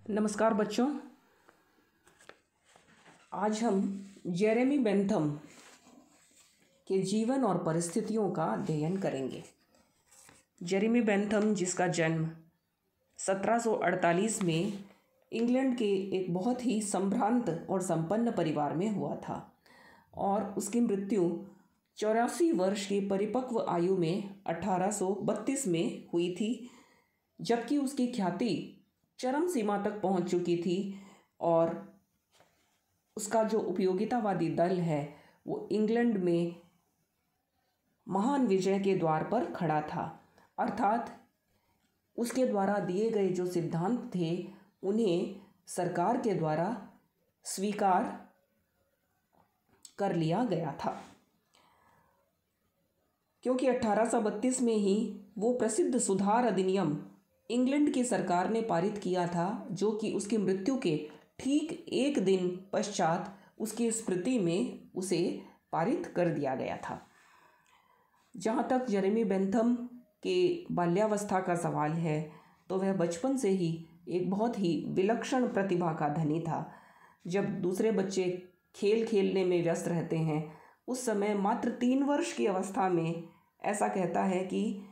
नमस्कार बच्चों। आज हम जेरेमी बेंथम के जीवन और परिस्थितियों का अध्ययन करेंगे। जेरेमी बेंथम, जिसका जन्म 1748 में इंग्लैंड के एक बहुत ही संभ्रांत और संपन्न परिवार में हुआ था और उसकी मृत्यु 84 वर्ष की परिपक्व आयु में 1832 में हुई थी, जबकि उसकी ख्याति चरम सीमा तक पहुंच चुकी थी और उसका जो उपयोगितावादी दल है वो इंग्लैंड में महान विजय के द्वार पर खड़ा था। अर्थात उसके द्वारा दिए गए जो सिद्धांत थे उन्हें सरकार के द्वारा स्वीकार कर लिया गया था, क्योंकि 1832 में ही वो प्रसिद्ध सुधार अधिनियम इंग्लैंड की सरकार ने पारित किया था, जो कि उसकी मृत्यु के ठीक एक दिन पश्चात उसकी स्मृति में उसे पारित कर दिया गया था। जहाँ तक जेरेमी बेंथम के बाल्यावस्था का सवाल है तो वह बचपन से ही एक बहुत ही विलक्षण प्रतिभा का धनी था। जब दूसरे बच्चे खेल खेलने में व्यस्त रहते हैं, उस समय मात्र 3 वर्ष की अवस्था में ऐसा कहता है कि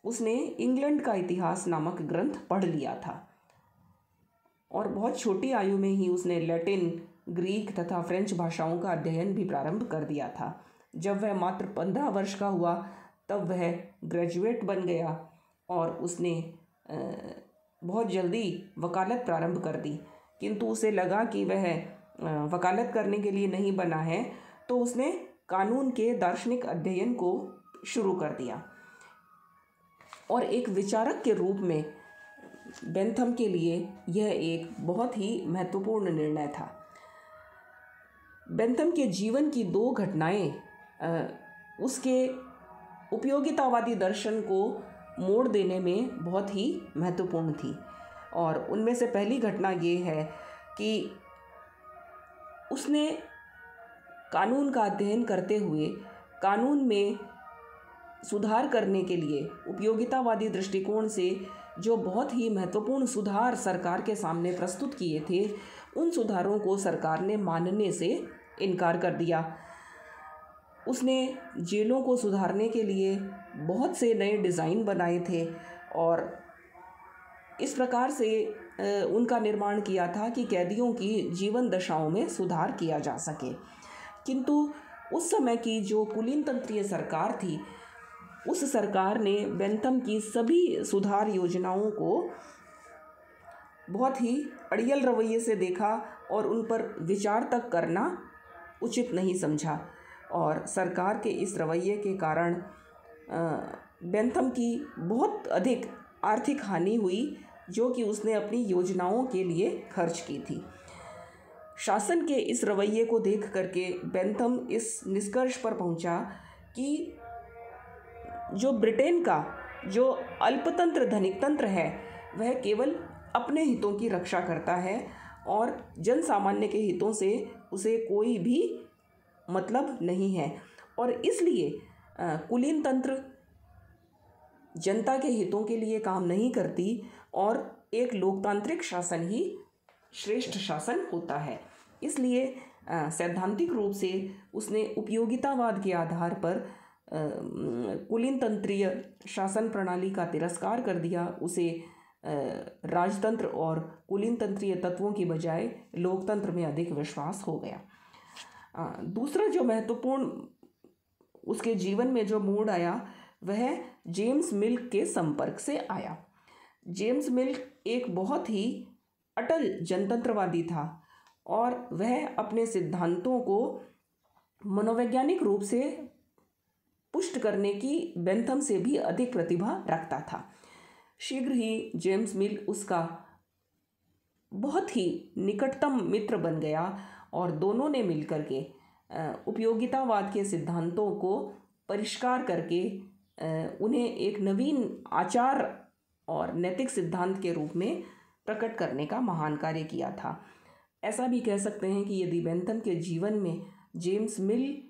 उसने इंग्लैंड का इतिहास नामक ग्रंथ पढ़ लिया था और बहुत छोटी आयु में ही उसने लैटिन, ग्रीक तथा फ्रेंच भाषाओं का अध्ययन भी प्रारंभ कर दिया था। जब वह मात्र 15 वर्ष का हुआ तब वह ग्रेजुएट बन गया और उसने बहुत जल्दी वकालत प्रारंभ कर दी, किंतु उसे लगा कि वह वकालत करने के लिए नहीं बना है, तो उसने कानून के दार्शनिक अध्ययन को शुरू कर दिया और एक विचारक के रूप में बेंथम के लिए यह एक बहुत ही महत्वपूर्ण निर्णय था। बेंथम के जीवन की 2 घटनाएं उसके उपयोगितावादी दर्शन को मोड़ देने में बहुत ही महत्वपूर्ण थी और उनमें से पहली घटना ये है कि उसने कानून का अध्ययन करते हुए कानून में सुधार करने के लिए उपयोगितावादी दृष्टिकोण से जो बहुत ही महत्वपूर्ण सुधार सरकार के सामने प्रस्तुत किए थे, उन सुधारों को सरकार ने मानने से इनकार कर दिया। उसने जेलों को सुधारने के लिए बहुत से नए डिज़ाइन बनाए थे और इस प्रकार से उनका निर्माण किया था कि कैदियों की जीवन दशाओं में सुधार किया जा सके। किंतु उस समय की जो कुलीन तंत्रीय सरकार थी, उस सरकार ने बेंथम की सभी सुधार योजनाओं को बहुत ही अड़ियल रवैये से देखा और उन पर विचार तक करना उचित नहीं समझा और सरकार के इस रवैये के कारण बेंथम की बहुत अधिक आर्थिक हानि हुई, जो कि उसने अपनी योजनाओं के लिए खर्च की थी। शासन के इस रवैये को देख करके बेंथम इस निष्कर्ष पर पहुंचा कि जो ब्रिटेन का जो अल्पतंत्र धनिकतंत्र है वह केवल अपने हितों की रक्षा करता है और जन सामान्य के हितों से उसे कोई भी मतलब नहीं है और इसलिए कुलीन तंत्र जनता के हितों के लिए काम नहीं करती और एक लोकतांत्रिक शासन ही श्रेष्ठ शासन होता है। इसलिए सैद्धांतिक रूप से उसने उपयोगितावाद के आधार पर कुलीन तंत्रीय शासन प्रणाली का तिरस्कार कर दिया। उसे राजतंत्र और कुलीन तंत्रीय तत्वों की बजाय लोकतंत्र में अधिक विश्वास हो गया। दूसरा जो महत्वपूर्ण उसके जीवन में जो मोड़ आया वह जेम्स मिल्क के संपर्क से आया। जेम्स मिल्क एक बहुत ही अटल जनतंत्रवादी था और वह अपने सिद्धांतों को मनोवैज्ञानिक रूप से पुष्ट करने की बेंथम से भी अधिक प्रतिभा रखता था। शीघ्र ही जेम्स मिल उसका बहुत ही निकटतम मित्र बन गया और दोनों ने मिलकर के उपयोगितावाद के सिद्धांतों को परिष्कार करके उन्हें एक नवीन आचार और नैतिक सिद्धांत के रूप में प्रकट करने का महान कार्य किया था। ऐसा भी कह सकते हैं कि यदि बेंथम के जीवन में जेम्स मिल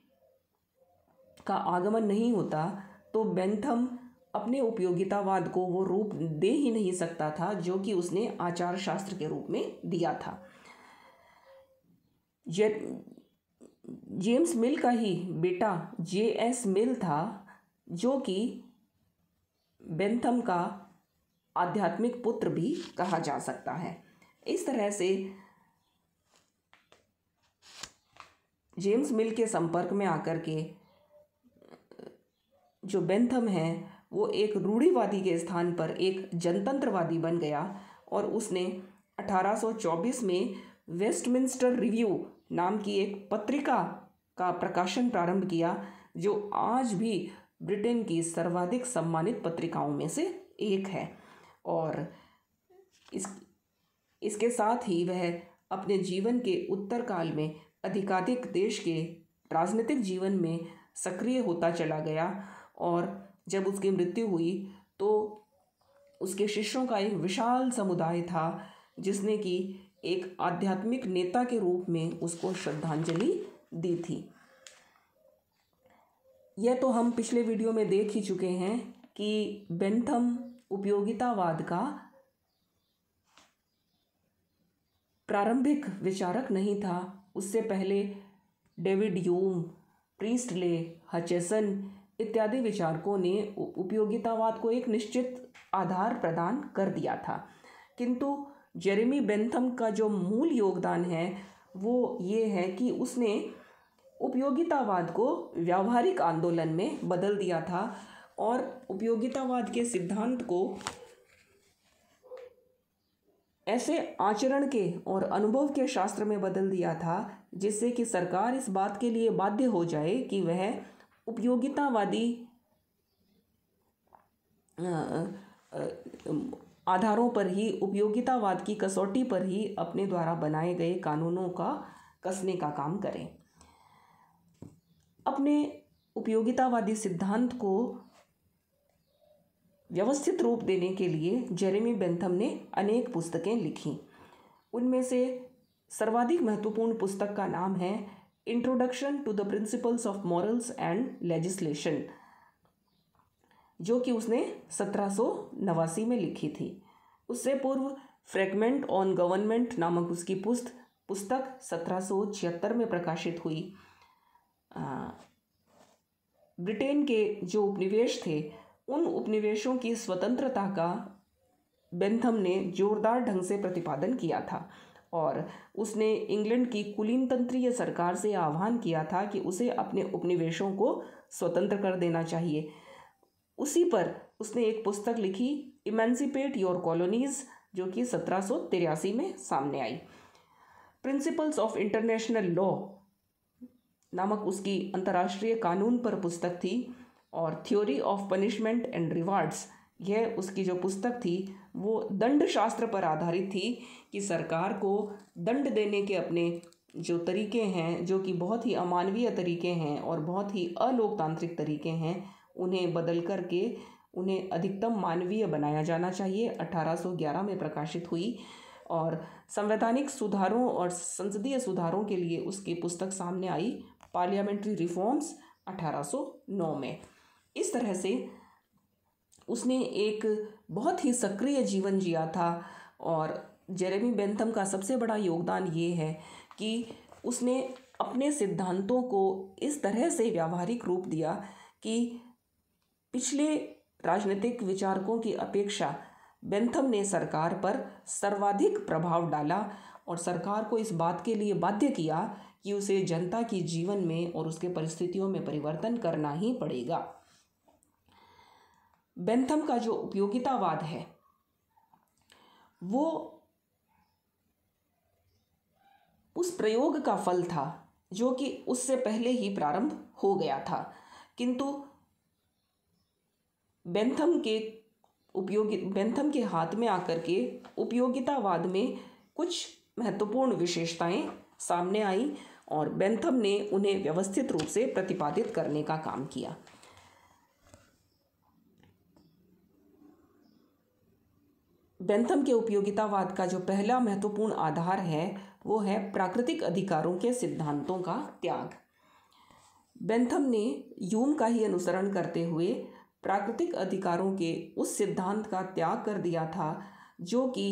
का आगमन नहीं होता तो बेंथम अपने उपयोगितावाद को वो रूप दे ही नहीं सकता था जो कि उसने आचार शास्त्र के रूप में दिया था। जेम्स मिल का ही बेटा J.S. मिल था, जो कि बेंथम का आध्यात्मिक पुत्र भी कहा जा सकता है। इस तरह से जेम्स मिल के संपर्क में आकर के जो बेंथम है वो एक रूढ़िवादी के स्थान पर एक जनतंत्रवादी बन गया और उसने 1824 में वेस्टमिंस्टर रिव्यू नाम की एक पत्रिका का प्रकाशन प्रारंभ किया, जो आज भी ब्रिटेन की सर्वाधिक सम्मानित पत्रिकाओं में से एक है। और इसके साथ ही वह अपने जीवन के उत्तर काल में अधिकाधिक देश के राजनीतिक जीवन में सक्रिय होता चला गया और जब उसकी मृत्यु हुई तो उसके शिष्यों का एक विशाल समुदाय था जिसने कि एक आध्यात्मिक नेता के रूप में उसको श्रद्धांजलि दी थी। यह तो हम पिछले वीडियो में देख ही चुके हैं कि बेंथम उपयोगितावाद का प्रारंभिक विचारक नहीं था। उससे पहले डेविड ह्यूम, प्रीस्टले, हचेसन इत्यादि विचारकों ने उपयोगितावाद को एक निश्चित आधार प्रदान कर दिया था, किंतु जेरेमी बेंथम का जो मूल योगदान है वो ये है कि उसने उपयोगितावाद को व्यावहारिक आंदोलन में बदल दिया था और उपयोगितावाद के सिद्धांत को ऐसे आचरण के और अनुभव के शास्त्र में बदल दिया था जिससे कि सरकार इस बात के लिए बाध्य हो जाए कि वह उपयोगितावादी आधारों पर ही, उपयोगितावाद की कसौटी पर ही अपने द्वारा बनाए गए कानूनों का कसने का काम करें। अपने उपयोगितावादी सिद्धांत को व्यवस्थित रूप देने के लिए जेरेमी बेंथम ने अनेक पुस्तकें लिखी। उनमें से सर्वाधिक महत्वपूर्ण पुस्तक का नाम है introduction to the principles of morals and legislation, जो कि उसने 1789 में लिखी थी। उससे पूर्व फ्रेगमेंट ऑन गवर्नमेंट नामक उसकी पुस्तक 1776 में प्रकाशित हुई। ब्रिटेन के जो उपनिवेश थे उन उपनिवेशों की स्वतंत्रता का बेंथम ने जोरदार ढंग से प्रतिपादन किया था और उसने इंग्लैंड की कुलीनतंत्रीय सरकार से आह्वान किया था कि उसे अपने उपनिवेशों को स्वतंत्र कर देना चाहिए। उसी पर उसने एक पुस्तक लिखी, इमेंसिपेट योर कॉलोनीज, जो कि 1783 में सामने आई। प्रिंसिपल्स ऑफ इंटरनेशनल लॉ नामक उसकी अंतर्राष्ट्रीय कानून पर पुस्तक थी और theory of punishment and rewards, यह उसकी जो पुस्तक थी वो दंड शास्त्र पर आधारित थी कि सरकार को दंड देने के अपने जो तरीके हैं, जो कि बहुत ही अमानवीय तरीके हैं और बहुत ही अलोकतांत्रिक तरीके हैं, उन्हें बदल करके उन्हें अधिकतम मानवीय बनाया जाना चाहिए। 1811 में प्रकाशित हुई और संवैधानिक सुधारों और संसदीय सुधारों के लिए उसकी पुस्तक सामने आई, पार्लियामेंट्री रिफॉर्म्स, 1809 में। इस तरह से उसने एक बहुत ही सक्रिय जीवन जिया था और जेरेमी बेंथम का सबसे बड़ा योगदान ये है कि उसने अपने सिद्धांतों को इस तरह से व्यावहारिक रूप दिया कि पिछले राजनीतिक विचारकों की अपेक्षा बेंथम ने सरकार पर सर्वाधिक प्रभाव डाला और सरकार को इस बात के लिए बाध्य किया कि उसे जनता की जीवन में और उसके परिस्थितियों में परिवर्तन करना ही पड़ेगा। बेंथम का जो उपयोगितावाद है वो उस प्रयोग का फल था जो कि उससे पहले ही प्रारंभ हो गया था, किंतु बेंथम के हाथ में आकर के उपयोगितावाद में कुछ महत्वपूर्ण विशेषताएं सामने आई और बेंथम ने उन्हें व्यवस्थित रूप से प्रतिपादित करने का काम किया। बेंथम के उपयोगितावाद का जो पहला महत्वपूर्ण आधार है वो है प्राकृतिक अधिकारों के सिद्धांतों का त्याग। बेंथम ने ह्यूम का ही अनुसरण करते हुए प्राकृतिक अधिकारों के उस सिद्धांत का त्याग कर दिया था जो कि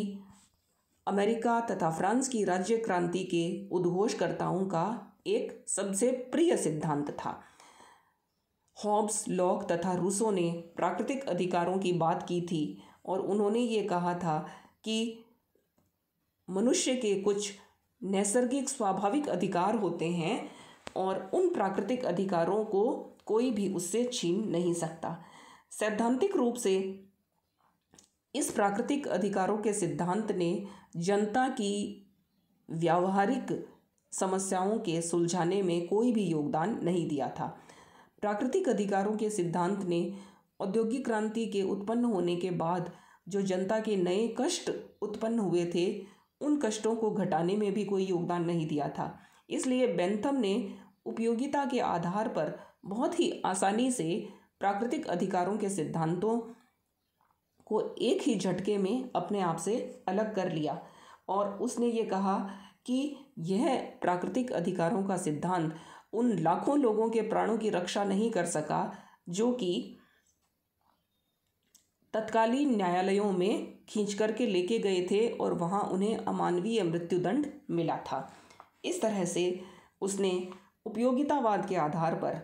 अमेरिका तथा फ्रांस की राज्य क्रांति के उद्घोषकर्ताओं का एक सबसे प्रिय सिद्धांत था। हॉब्स, लॉक तथा रूसो ने प्राकृतिक अधिकारों की बात की थी और उन्होंने ये कहा था कि मनुष्य के कुछ नैसर्गिक स्वाभाविक अधिकार होते हैं और उन प्राकृतिक अधिकारों को कोई भी उससे छीन नहीं सकता। सैद्धांतिक रूप से इस प्राकृतिक अधिकारों के सिद्धांत ने जनता की व्यावहारिक समस्याओं के सुलझाने में कोई भी योगदान नहीं दिया था। प्राकृतिक अधिकारों के सिद्धांत ने औद्योगिक क्रांति के उत्पन्न होने के बाद जो जनता के नए कष्ट उत्पन्न हुए थे उन कष्टों को घटाने में भी कोई योगदान नहीं दिया था। इसलिए बेंथम ने उपयोगिता के आधार पर बहुत ही आसानी से प्राकृतिक अधिकारों के सिद्धांतों को एक ही झटके में अपने आप से अलग कर लिया और उसने ये कहा कि यह प्राकृतिक अधिकारों का सिद्धांत उन लाखों लोगों के प्राणों की रक्षा नहीं कर सका जो कि तत्कालीन न्यायालयों में खींच करके लेके गए थे और वहाँ उन्हें अमानवीय मृत्युदंड मिला था। इस तरह से उसने उपयोगितावाद के आधार पर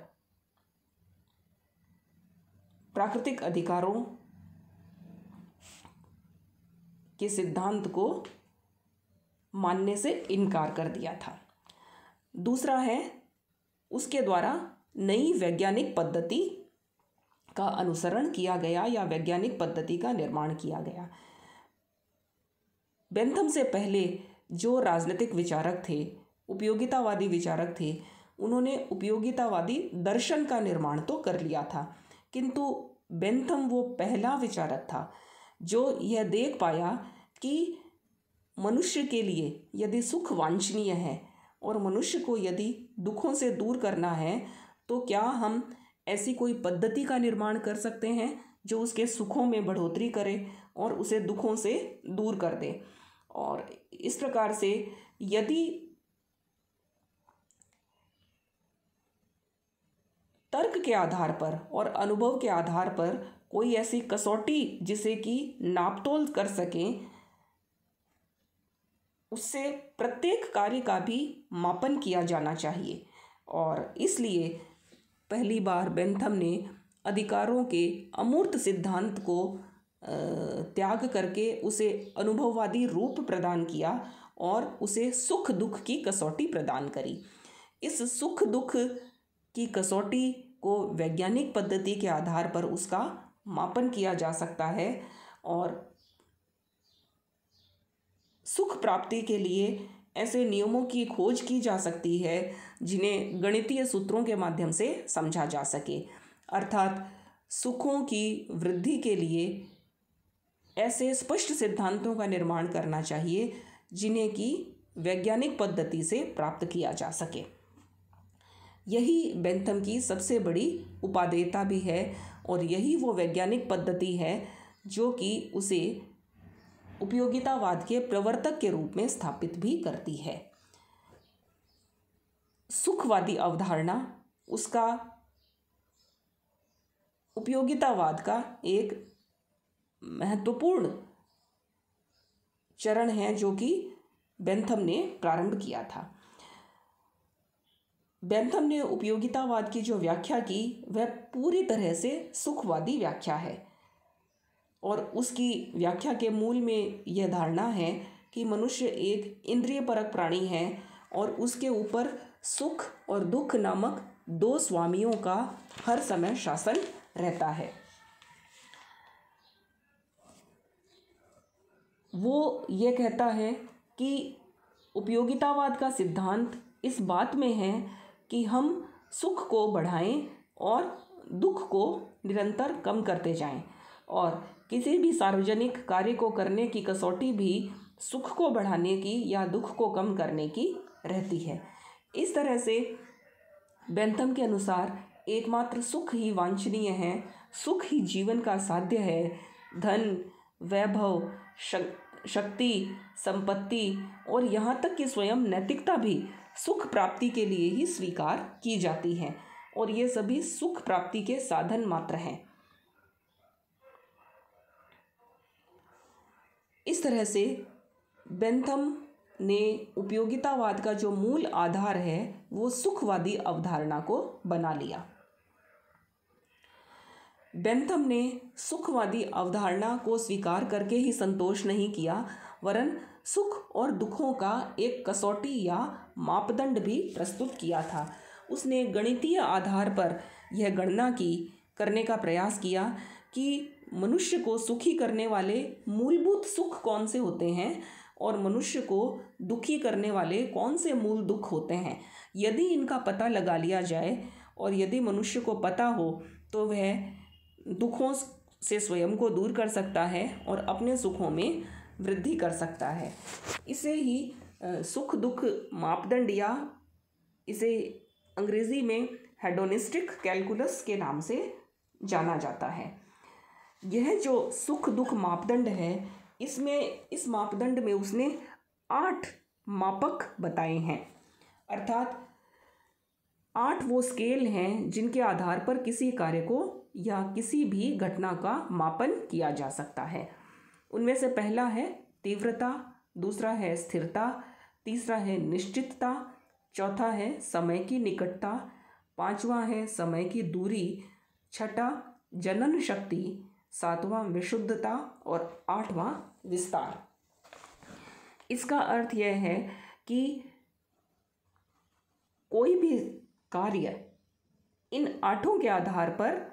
प्राकृतिक अधिकारों के सिद्धांत को मानने से इनकार कर दिया था। दूसरा है, उसके द्वारा नई वैज्ञानिक पद्धति का अनुसरण किया गया या वैज्ञानिक पद्धति का निर्माण किया गया। बेंथम से पहले जो राजनीतिक विचारक थे, उपयोगितावादी विचारक थे, उन्होंने उपयोगितावादी दर्शन का निर्माण तो कर लिया था, किंतु बेंथम वो पहला विचारक था जो यह देख पाया कि मनुष्य के लिए यदि सुख वांछनीय है और मनुष्य को यदि दुखों से दूर करना है तो क्या हम ऐसी कोई पद्धति का निर्माण कर सकते हैं जो उसके सुखों में बढ़ोतरी करे और उसे दुखों से दूर कर दे। और इस प्रकार से यदि तर्क के आधार पर और अनुभव के आधार पर कोई ऐसी कसौटी जिसे कि नापतोल कर सकें, उससे प्रत्येक कार्य का भी मापन किया जाना चाहिए। और इसलिए पहली बार बेंथम ने अधिकारों के अमूर्त सिद्धांत को त्याग करके उसे अनुभववादी रूप प्रदान किया और उसे सुख दुख की कसौटी प्रदान करी। इस सुख दुख की कसौटी को वैज्ञानिक पद्धति के आधार पर उसका मापन किया जा सकता है और सुख प्राप्ति के लिए ऐसे नियमों की खोज की जा सकती है जिन्हें गणितीय सूत्रों के माध्यम से समझा जा सके। अर्थात सुखों की वृद्धि के लिए ऐसे स्पष्ट सिद्धांतों का निर्माण करना चाहिए जिन्हें कि वैज्ञानिक पद्धति से प्राप्त किया जा सके। यही बेंथम की सबसे बड़ी उपादेयता भी है और यही वो वैज्ञानिक पद्धति है जो कि उसे उपयोगितावाद के प्रवर्तक के रूप में स्थापित भी करती है। सुखवादी अवधारणा उसका उपयोगितावाद का एक महत्वपूर्ण चरण है जो कि बेंथम ने प्रारंभ किया था। बेंथम ने उपयोगितावाद की जो व्याख्या की वह पूरी तरह से सुखवादी व्याख्या है और उसकी व्याख्या के मूल में यह धारणा है कि मनुष्य एक इंद्रिय परक प्राणी है और उसके ऊपर सुख और दुख नामक दो स्वामियों का हर समय शासन रहता है। वो ये कहता है कि उपयोगितावाद का सिद्धांत इस बात में है कि हम सुख को बढ़ाएं और दुख को निरंतर कम करते जाएं और किसी भी सार्वजनिक कार्य को करने की कसौटी भी सुख को बढ़ाने की या दुख को कम करने की रहती है। इस तरह से बेंथम के अनुसार एकमात्र सुख ही वांछनीय है, सुख ही जीवन का साध्य है। धन, वैभव, शक्ति, संपत्ति और यहाँ तक कि स्वयं नैतिकता भी सुख प्राप्ति के लिए ही स्वीकार की जाती है और ये सभी सुख प्राप्ति के साधन मात्र हैं। इस तरह से बेंथम ने उपयोगितावाद का जो मूल आधार है वो सुखवादी अवधारणा को बना लिया। बेंथम ने सुखवादी अवधारणा को स्वीकार करके ही संतोष नहीं किया, वरन सुख और दुखों का एक कसौटी या मापदंड भी प्रस्तुत किया था। उसने गणितीय आधार पर यह गणना करने का प्रयास किया कि मनुष्य को सुखी करने वाले मूलभूत सुख कौन से होते हैं और मनुष्य को दुखी करने वाले कौन से मूल दुख होते हैं। यदि इनका पता लगा लिया जाए और यदि मनुष्य को पता हो तो वह दुखों से स्वयं को दूर कर सकता है और अपने सुखों में वृद्धि कर सकता है। इसे ही सुख दुख मापदंड या इसे अंग्रेजी में हेडोनिस्टिक कैलकुलस के नाम से जाना जाता है। यह जो सुख दुख मापदंड है, इस मापदंड में उसने 8 मापक बताए हैं, अर्थात 8 वो स्केल हैं जिनके आधार पर किसी कार्य को या किसी भी घटना का मापन किया जा सकता है। उनमें से पहला है तीव्रता, दूसरा है स्थिरता, तीसरा है निश्चितता, चौथा है समय की निकटता, पांचवा है समय की दूरी, छठा जनन शक्ति, सातवां विशुद्धता और आठवां विस्तार। इसका अर्थ यह है कि कोई भी कार्य इन 8 के आधार पर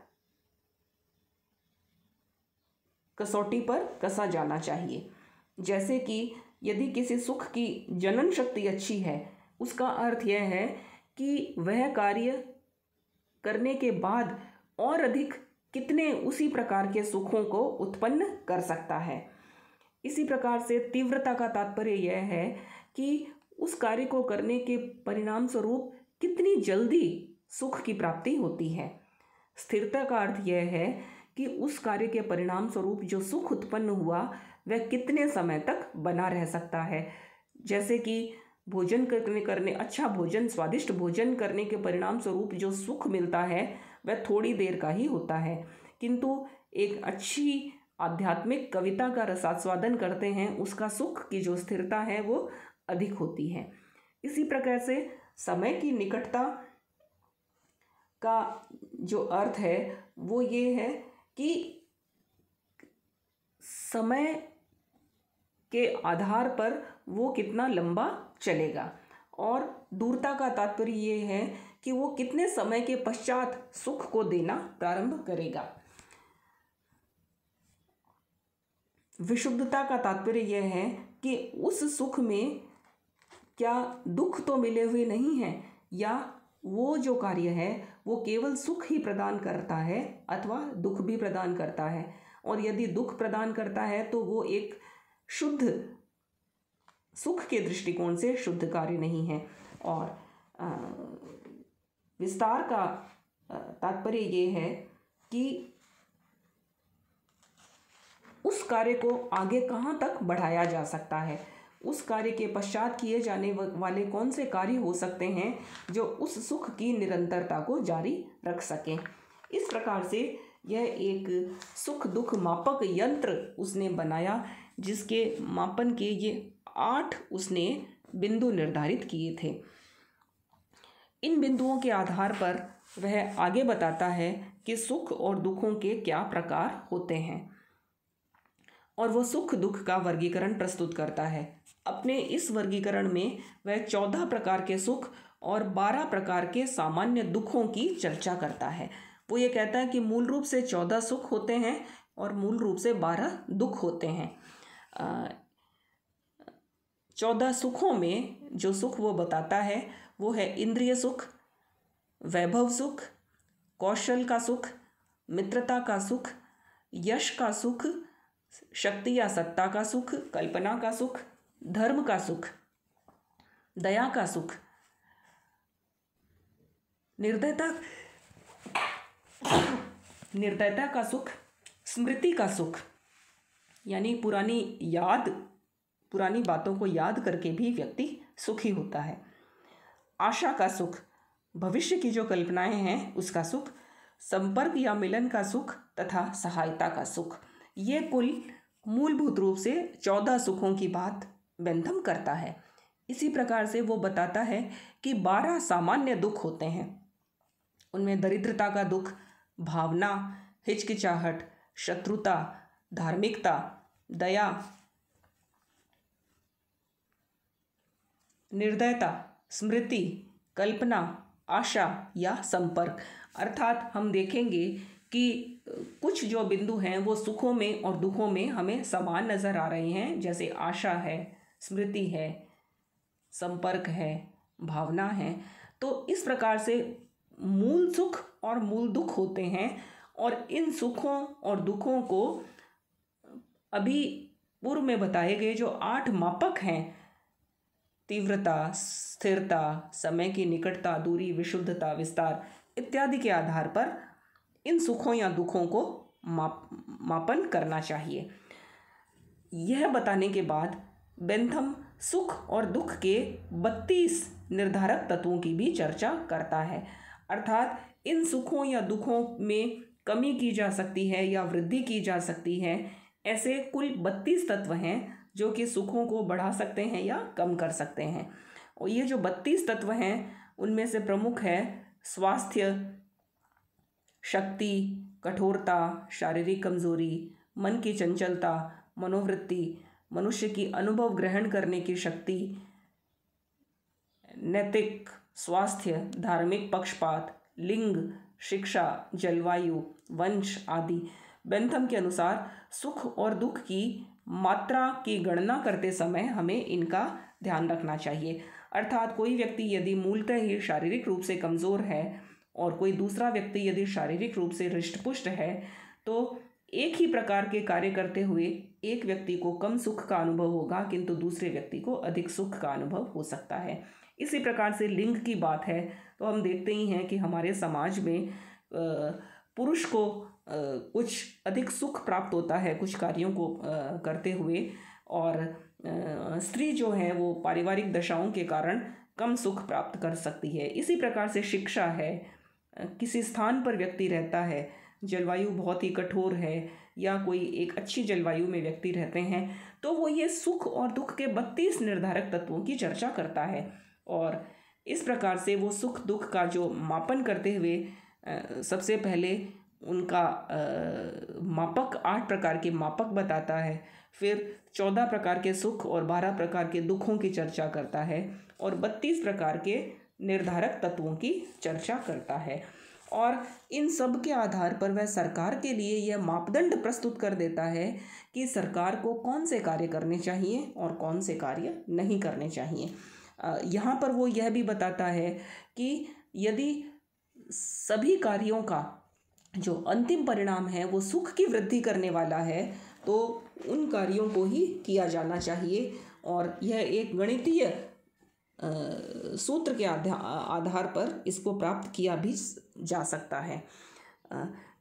कसौटी पर कसा जाना चाहिए। जैसे कि यदि किसी सुख की जनन शक्ति अच्छी है, उसका अर्थ यह है कि वह कार्य करने के बाद और अधिक कितने उसी प्रकार के सुखों को उत्पन्न कर सकता है। इसी प्रकार से तीव्रता का तात्पर्य यह है कि उस कार्य को करने के परिणाम स्वरूप कितनी जल्दी सुख की प्राप्ति होती है। स्थिरता का अर्थ यह है कि उस कार्य के परिणाम स्वरूप जो सुख उत्पन्न हुआ वह कितने समय तक बना रह सकता है। जैसे कि भोजन करने अच्छा भोजन, स्वादिष्ट भोजन करने के परिणाम स्वरूप जो सुख मिलता है वह थोड़ी देर का ही होता है, किंतु एक अच्छी आध्यात्मिक कविता का रसास्वादन करते हैं उसका सुख की जो स्थिरता है वो अधिक होती है। इसी प्रकार से समय की निकटता का जो अर्थ है वो ये है कि समय के आधार पर वो कितना लंबा चलेगा, और दूरता का तात्पर्य ये है कि वो कितने समय के पश्चात सुख को देना प्रारंभ करेगा। विशुद्धता का तात्पर्य यह है कि उस सुख में क्या दुख तो मिले हुए नहीं हैं, या वो जो कार्य है वो केवल सुख ही प्रदान करता है अथवा दुख भी प्रदान करता है, और यदि दुख प्रदान करता है तो वो एक शुद्ध सुख के दृष्टिकोण से शुद्ध कार्य नहीं है। और विस्तार का तात्पर्य ये है कि उस कार्य को आगे कहाँ तक बढ़ाया जा सकता है, उस कार्य के पश्चात किए जाने वाले कौन से कार्य हो सकते हैं जो उस सुख की निरंतरता को जारी रख सकें। इस प्रकार से यह एक सुख दुख मापक यंत्र उसने बनाया, जिसके मापन के ये 8 उसने बिंदु निर्धारित किए थे। इन बिंदुओं के आधार पर वह आगे बताता है कि सुख और दुखों के क्या प्रकार होते हैं, और वह सुख दुख का वर्गीकरण प्रस्तुत करता है। अपने इस वर्गीकरण में वह 14 प्रकार के सुख और 12 प्रकार के सामान्य दुखों की चर्चा करता है। वो ये कहता है कि मूल रूप से 14 सुख होते हैं और मूल रूप से 12 दुख होते हैं। 14 सुखों में जो सुख वो बताता है वो है इंद्रिय सुख, वैभव सुख, कौशल का सुख, मित्रता का सुख, यश का सुख, शक्ति या सत्ता का सुख, कल्पना का सुख, धर्म का सुख, दया का सुख, निर्दयता का सुख, स्मृति का सुख यानी पुरानी बातों को याद करके भी व्यक्ति सुखी होता है, आशा का सुख, भविष्य की जो कल्पनाएं हैं उसका सुख, संपर्क या मिलन का सुख तथा सहायता का सुख। ये कुल मूलभूत रूप से 14 सुखों की बात बेंथम करता है। इसी प्रकार से वो बताता है कि 12 सामान्य दुख होते हैं। उनमें दरिद्रता का दुख, भावना, हिचकिचाहट, शत्रुता, धार्मिकता, दया, निर्दयता, स्मृति, कल्पना, आशा या संपर्क। अर्थात हम देखेंगे कि कुछ जो बिंदु हैं वो सुखों में और दुखों में हमें समान नज़र आ रहे हैं, जैसे आशा है, स्मृति है, संपर्क है, भावना है। तो इस प्रकार से मूल सुख और मूल दुख होते हैं, और इन सुखों और दुखों को अभी पूर्व में बताए गए जो 8 मापक हैं, तीव्रता, स्थिरता, समय की निकटता, दूरी, विशुद्धता, विस्तार इत्यादि के आधार पर इन सुखों या दुखों को मापन करना चाहिए। यह बताने के बाद बेंथम सुख और दुख के 32 निर्धारक तत्वों की भी चर्चा करता है। अर्थात इन सुखों या दुखों में कमी की जा सकती है या वृद्धि की जा सकती है, ऐसे कुल 32 तत्व हैं जो कि सुखों को बढ़ा सकते हैं या कम कर सकते हैं। और ये जो 32 तत्व हैं उनमें से प्रमुख है स्वास्थ्य, शक्ति, कठोरता, शारीरिक कमजोरी, मन की चंचलता, मनोवृत्ति, मनुष्य की अनुभव ग्रहण करने की शक्ति, नैतिक स्वास्थ्य, धार्मिक पक्षपात, लिंग, शिक्षा, जलवायु, वंश आदि। बेंथम के अनुसार सुख और दुख की मात्रा की गणना करते समय हमें इनका ध्यान रखना चाहिए। अर्थात कोई व्यक्ति यदि मूलतः ही शारीरिक रूप से कमज़ोर है और कोई दूसरा व्यक्ति यदि शारीरिक रूप से हृष्टपुष्ट है, तो एक ही प्रकार के कार्य करते हुए एक व्यक्ति को कम सुख का अनुभव होगा, किंतु दूसरे व्यक्ति को अधिक सुख का अनुभव हो सकता है। इसी प्रकार से लिंग की बात है तो हम देखते ही हैं कि हमारे समाज में पुरुष को कुछ अधिक सुख प्राप्त होता है कुछ कार्यों को करते हुए, और स्त्री जो है वो पारिवारिक दशाओं के कारण कम सुख प्राप्त कर सकती है। इसी प्रकार से शिक्षा है, किसी स्थान पर व्यक्ति रहता है, जलवायु बहुत ही कठोर है या कोई एक अच्छी जलवायु में व्यक्ति रहते हैं, तो वो ये सुख और दुख के 32 निर्धारक तत्वों की चर्चा करता है। और इस प्रकार से वो सुख दुख का जो मापन करते हुए सबसे पहले उनका मापक 8 प्रकार के मापक बताता है, फिर 14 प्रकार के सुख और 12 प्रकार के दुखों की चर्चा करता है, और 32 प्रकार के निर्धारक तत्वों की चर्चा करता है। और इन सब के आधार पर वह सरकार के लिए यह मापदंड प्रस्तुत कर देता है कि सरकार को कौन से कार्य करने चाहिए और कौन से कार्य नहीं करने चाहिए। यहाँ पर वो यह भी बताता है कि यदि सभी कार्यों का जो अंतिम परिणाम है वो सुख की वृद्धि करने वाला है, तो उन कार्यों को ही किया जाना चाहिए, और यह एक गणितीय सूत्र के आधार पर इसको प्राप्त किया भी जा सकता है।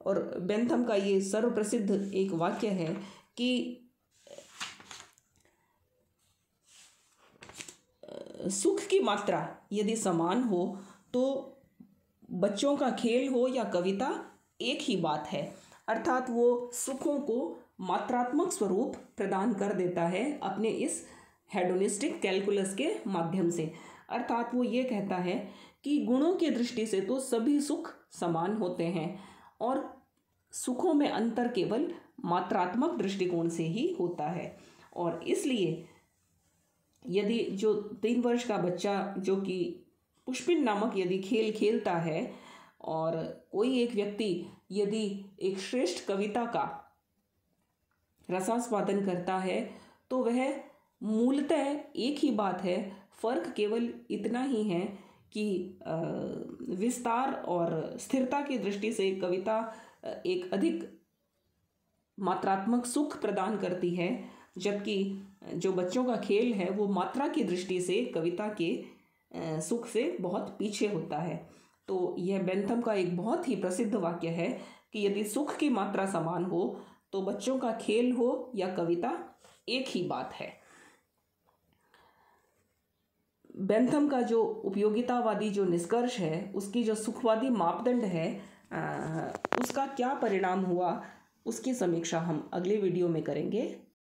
और बेंथम का ये सर्वप्रसिद्ध एक वाक्य है कि सुख की मात्रा यदि समान हो तो बच्चों का खेल हो या कविता एक ही बात है। अर्थात वो सुखों को मात्रात्मक स्वरूप प्रदान कर देता है अपने इस हेडोनिस्टिक कैलकुलस के माध्यम से। अर्थात वो ये कहता है कि गुणों की दृष्टि से तो सभी सुख समान होते हैं और सुखों में अंतर केवल मात्रात्मक दृष्टिकोण से ही होता है। और इसलिए यदि जो 3 वर्ष का बच्चा जो कि पुष्पिन नामक यदि खेल खेलता है और कोई एक व्यक्ति यदि एक श्रेष्ठ कविता का रसास्वादन करता है, तो वह मूलतः एक ही बात है, फर्क केवल इतना ही है कि विस्तार और स्थिरता की दृष्टि से कविता एक अधिक मात्रात्मक सुख प्रदान करती है, जबकि जो बच्चों का खेल है वो मात्रा की दृष्टि से कविता के सुख से बहुत पीछे होता है। तो यह बेंथम का एक बहुत ही प्रसिद्ध वाक्य है कि यदि सुख की मात्रा समान हो तो बच्चों का खेल हो या कविता एक ही बात है। बेंथम का जो उपयोगितावादी जो निष्कर्ष है, उसकी जो सुखवादी मापदंड है, उसका क्या परिणाम हुआ, उसकी समीक्षा हम अगले वीडियो में करेंगे।